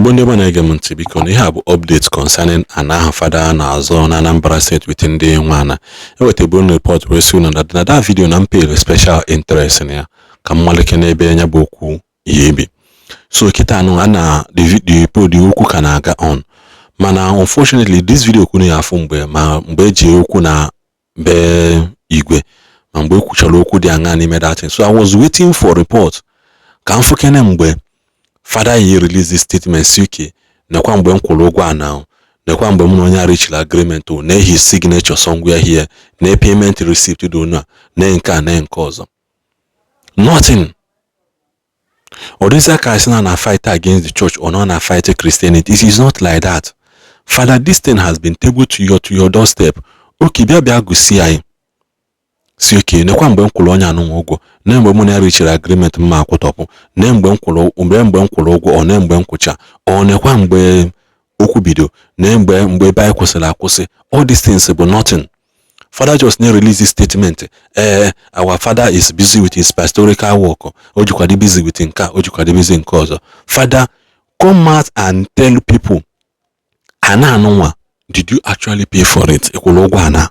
Igbo ndị ọma na-ege m ntị biko na ihe a bụ update concerning ana Father na-azọ na Anambra State with ndị nwana. Eweteburu report wee sị na that video na mpere special interest na ya ka mmalike n'ebe anya bụ okwu ihe ebi. So kita anụ ana the okwu ka na-aga on. Mana unfortunately this video kwunu ya afụ mgbe eji okwu na be igwe ma mgbe ekwuchara okwu dị anya n'ime that. So I was waiting for report ka mfukene mgbe Father he released this statement suki nekwa mgbe nkwụrụ ụgwọ ana nekwa mgbe m na onye reachla agreement na his signature somewhere here na payment receipt do na nke na nke ọzọ. Nothing. Or this guy na fight against the church or not na fight Christianity. It is not like that. Father, this thing has been tabled to your doorstep. Okay, bịa gosi anyị. Si okay, nekwa mgbe nkwụrụ onye anụ ụgwọ na mgbe m na reachla agreement mma akwụtọpụ na mgbe nkwụrụ ụgwọ ọ na mgbe nkwụcha ọ nekwa mgbe okwu bido na mgbe ebe anyị kwụsịrị akwụsị. All these things bụ nothing. Father just need release this statement. Our father is busy with his pastoral work. Ojukwadi busy with nka, ojukwadi busy nke ọzọ. Father, come out and tell people, ana anụnwa, did you actually pay for it? Ịkwụrụ ụgwọ ana.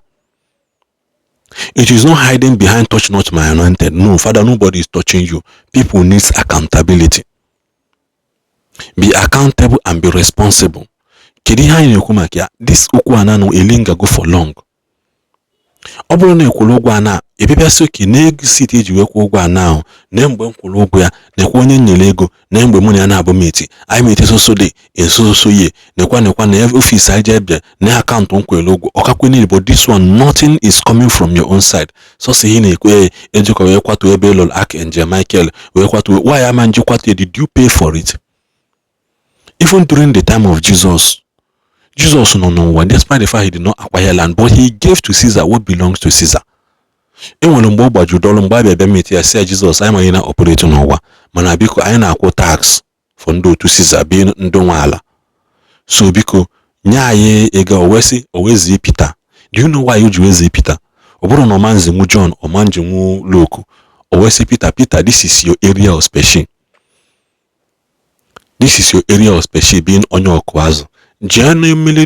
It is not hiding behind touch not my anointed. No, Father, nobody is touching you. People need accountability. Be accountable and be responsible. Kedu ihe anyị na-ekwu maka ya? This okwu ana no elinga go for long. Ọ bụrụ na ekwuru ụgwọ ana ebibịa soki na-ego site eji wee kwụọ ụgwọ ana ahụ na mgbe nkwụrụ ụgwọ ya nekwa onye nyere ego na mgbe mụ na ya na-abụ meti anyị meti soso dị esoso ye nekwa na office anyị je bịa na akaụntụ nkwere ụgwọ ọkakwe niile, but this one nothing is coming from your own side. So say ihe na-ekwe ejikọ wee kwatu ebe lol Archangel Michael wee kwatu why am njikwatu? Did you pay for it? Even during the time of Jesus no n'ụwa, despite the fact he did not acquire land, but he gave to Caesar what belongs to Caesar. Enwere mgbe ọ gbajudolu mgbe abịa meti ya sị Jesus anyị ma na operate n'ụwa mana biko anyị na-akwụ tax for ndị otu Caesar bi ndị nwe ala. So biko nye anyị ego owezi Peter. Do you know why you ji wezi Peter? Ọ bụrụ na ọmanzi nwu John ọmanji nwu Luke owezi Peter, this is your area of special. This is your area of special being onye ọkụ azụ. Jee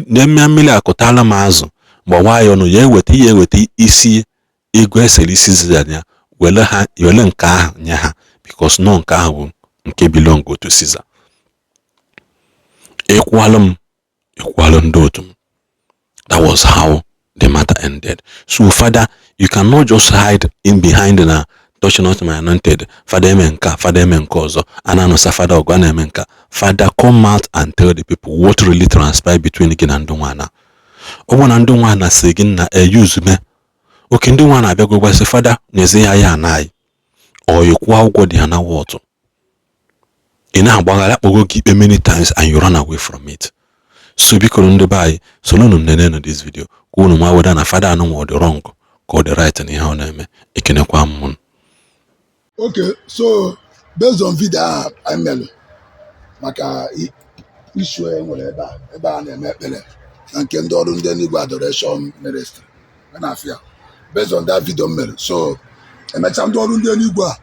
na mmiri akụtala m azụ gbawa ya ọnụ ya eweta isi ego esere isi zizanya wele nke ahụ nye ha because no nke ahụ bụ nke belong to Caesar. Ekwalụ ndị otu m. That was how the matter ended. So Father, you cannot just hide in behind na touch not my anointed. Father emenka, Father emenka ọzọ. Ananosa Father ọgwa na emenka. Father, come out and tell the people what really transpired between gị na ndị nwana. Ọ bụ na ndị nwana sị gị na use me. Okay, ndị nwana abịa gwa sị Father n'ezi ya anaghị. Ọ yịkwa ụgwọ dị ha na wọtụ. Ị na-agbagharị akpọgo gị ikpe many times and you run away from it. So biko ndị be anyị solunu nene na this video ka unu ma weda na Father anụ nwa ọ dị wrong ka ọ dị right na ihe ọ na-eme. Ekenekwa m. Okay, so based on video I made maka issue enwere ebe a na-eme ekpere na nke ndị ọrụ ndị Igbo Adoration Ministry na afia. Based on that video mere, so emecha ndị ọrụ ndị Igbo a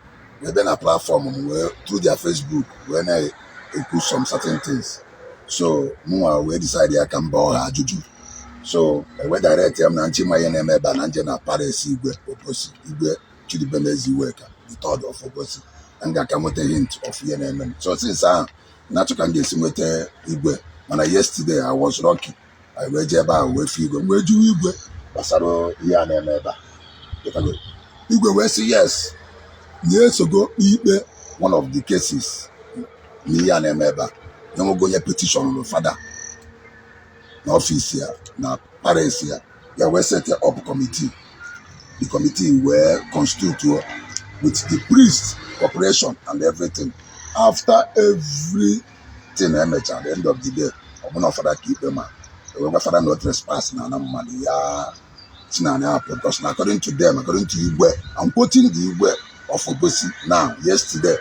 ebe na platform through their Facebook when I put some certain things. So we decide ya ka mba ọha ajụjụ. So we direct ya na nchi maye na-eme ebe na nje na Paris Igwe Oposi Igwe Chidibemezi Weka the third of Oposi nga ka mote hint of ihe na-eme. So since na-achọ ka esi nweta Igwe mana yesterday I was lucky. I wee je ebe a wee fi Igwe wee jụọ Igwe gbasara ihe a na-eme ebe a. Igwe wee sị yes na-esogo ikpe one of the cases n'ihe a na-eme ebe a. Onye petition no Father na office ya na Paris ya we set up committee. The committee were constituted with the priest corporation and everything. After everything at the end of the day, Father keep them man. Father not trespass na money ya because according to them, according to Igwe, I'm quoting the Igwe of Obosi now. Yesterday,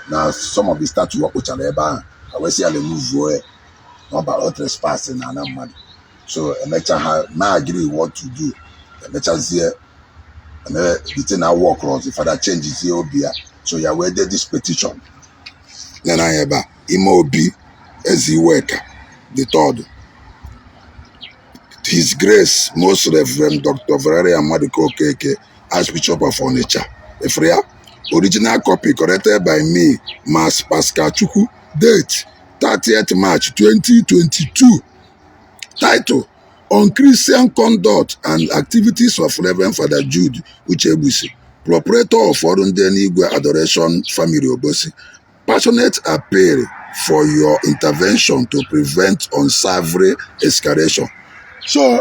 now some of the statue which are there. I will see a move away about trespassing and money. So a lecture now agree what to do. The lectures here and the thing I work on the Father changes here. So you are waiting this petition. Then I have Imobi Eziweka the third, His Grace Most Reverend Dr. Valeria Madiko Okeke, Archbishop of Onitsha. Efria, original copy corrected by me, Mas Pascal Chukwu, date 30th March 2022. Title, On Christian Conduct and Activities of Reverend Father Jude Uchebusi, proprietor of Orunde Igwe Adoration Family Obosi. Passionate appeal for your intervention to prevent unsavory escalation. So,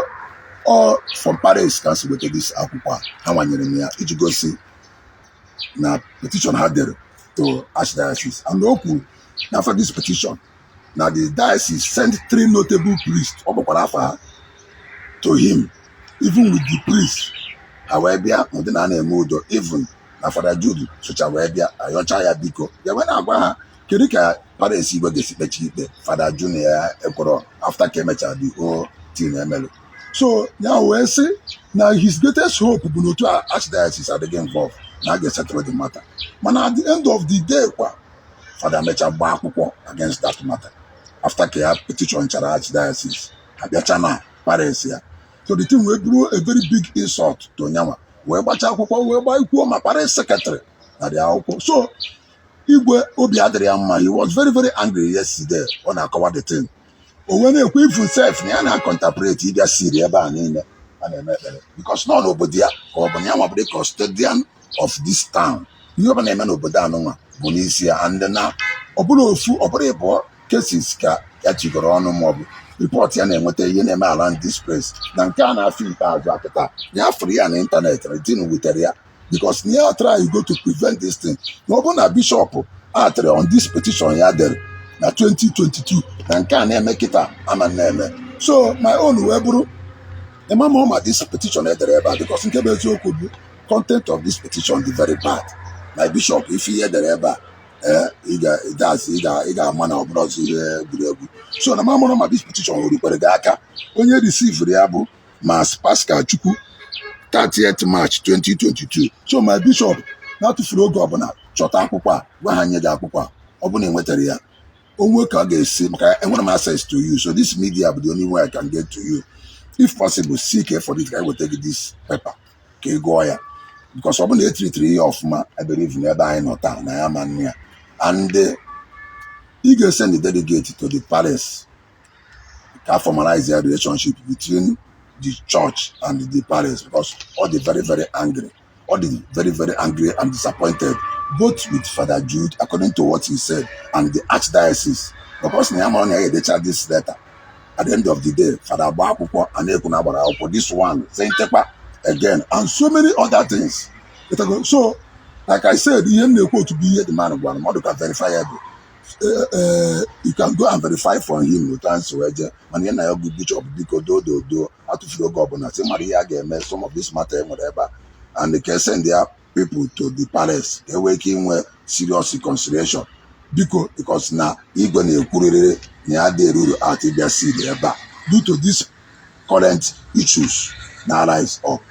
all from Paris Council with this akwụkwọ ha nwanyere m ya iji gosi na petition ha dere to Archdiocese, and o kwuru na after this petition na the diocese sent 3 notable priests ọ bụkwara afa ha to him, even with the priest ha wee bịa ụdị na na-eme udo, even na Father Jude socha wee bịa ayọcha ya biko ya wee na-agwa ha kedu ka Paris Igwe ga-esi kpechi ikpe Father Jude ya ekworo after ka emechara the whole thing emelu. So now we say now his greatest hope bụ n'otu Archdiocese adịghị involved na a ga-esettle the matter, mana at the end of the day kwa Father mecha gba akwụkwọ against that matter after ka ya petition chara Archdiocese abịacha na Paris ya. So the thing wee bụrụ a very big insult to nyanwa wee gbacha akwụkwọ wee gba ikwuo ma Paris secretary na the akwụkwọ. So Igwe obi adịrị ya mma, he was very very angry yesterday ọ na-akọwa the thing. When you quit for self, you are contemplate either Syria and because none of the custodian of this town. You have a name of Bodanoma, Bonisia, and now Obulofu, Obrebo, cases that you go on no more. Report your name what they name around this place. Then can I feel that you have free on internet and dealing with area because near try you go to prevent this thing. No one bishop on this petition there. Na 2022 na nke a na-eme kịta ama na-eme. So my own wee bụrụ ịmama ọma this petition edere ebe a because nke bụ eziokwu bụ content of this petition dị very bad. My bishop ife ihe edere ebe a ị ga-ama na ọ bụrụ ọzọ ihe egwuregwu. So na mama ọma this petition rukwere gị aka, onye receive ya bụ Mas Pascal Chukwu 30th March 2022. So my bishop na-atụfuru oge ọbụla chọta akwụkwọ a gwa ha nye gị akwụkwọ a ọ bụ na enwetara ya I access to you. So this media is the only way I can get to you. If possible, seek for this guy will take this paper. Okay, go here. Because I'm going to 3 of my, I believe nearby in town. I am near. And he will send the delegate to the palace. Can formalize their relationship between the church and the palace because all the very, very angry. All the very, very angry and disappointed. Both with Father Jude, according to what he said, and the Archdiocese. Because they charge this letter. At the end of the day, Father Bakupo and Ekunabara, this one, Saint Tepa again, and so many other things. So, like I said, you have to be the man of God, not to verify you can go and verify for him. And then I have the bishop, do, how to feel governor, some of this matter, whatever. And they can send their people to the palace. They're working with serious reconciliation because now you're going to due to these current issues now rise up.